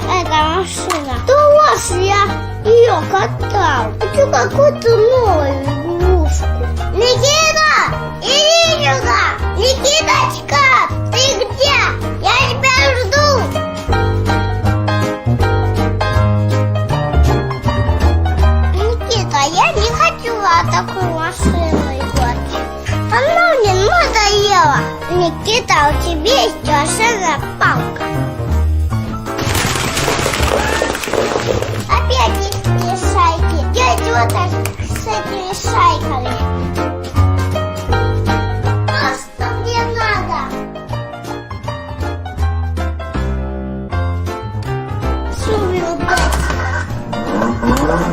эта машина? Да вот я ее катал. Хочу какую-то новую игрушку. Никита! Иди сюда! Никиточка! Ты где? Я тебя жду! Никита, я не хочу такую машину играть. Она мне надоела. Никита, у тебя есть волшебная палка. Опять эти шайки. Я идиота с этими шайками. А что мне надо?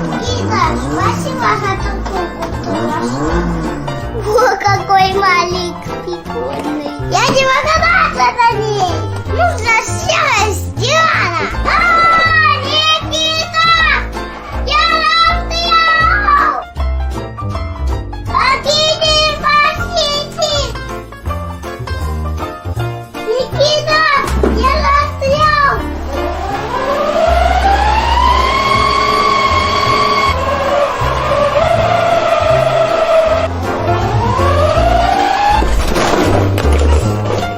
Никита, спасибо за такую машину. О, какой маленький, прикольный. Я не могу драться на ней. Нужно сесть, Диана. Никита! Я застрял! Помогите, спасите! Никита! Я застрял!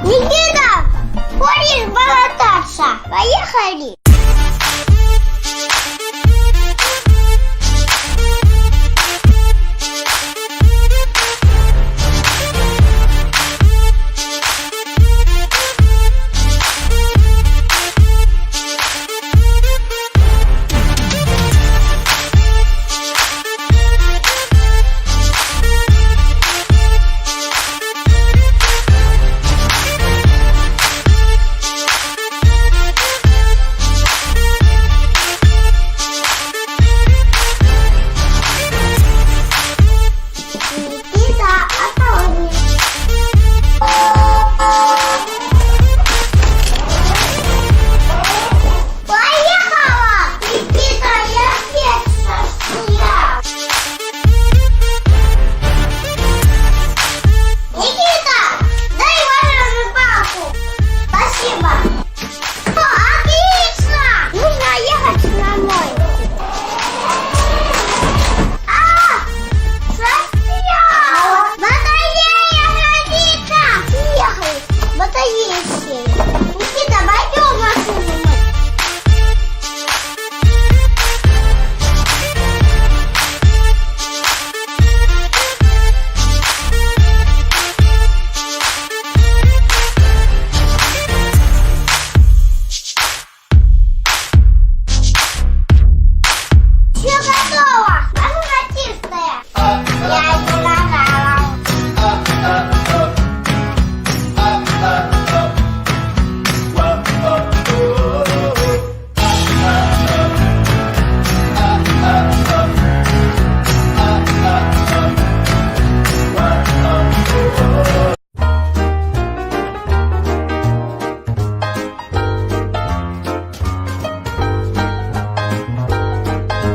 Никита! Хочешь болотаться? Поехали!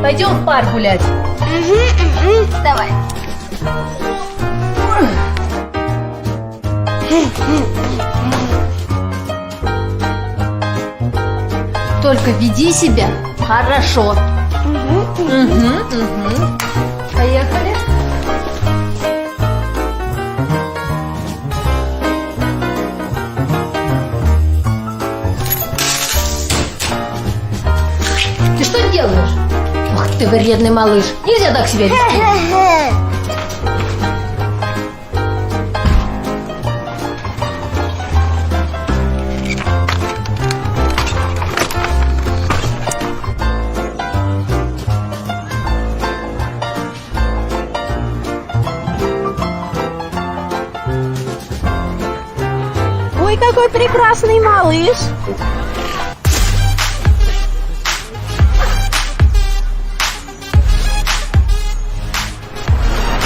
Пойдем в парк гулять. Давай. Только веди себя хорошо. Поехали. Ты что делаешь? Ох ты вредный малыш. Нельзя так себя вести. Ой, какой прекрасный малыш!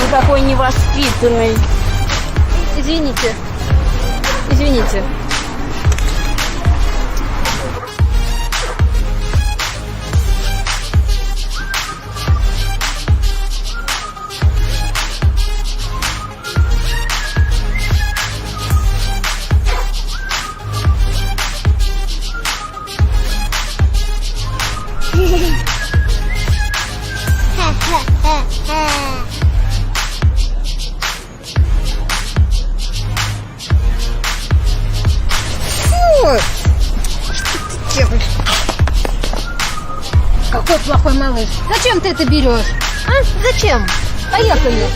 Ой, какой невоспитанный! Извините. Извините. прицепишь. Какой плохой малыш. Зачем ты это берешь? А? Зачем? Поехали.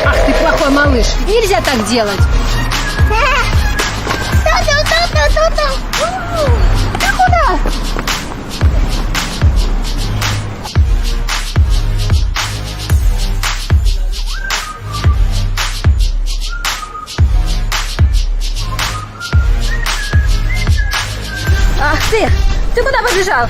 Ах ты плохой малыш. Нельзя так делать. Ты куда? Ах ты! Ты куда побежал?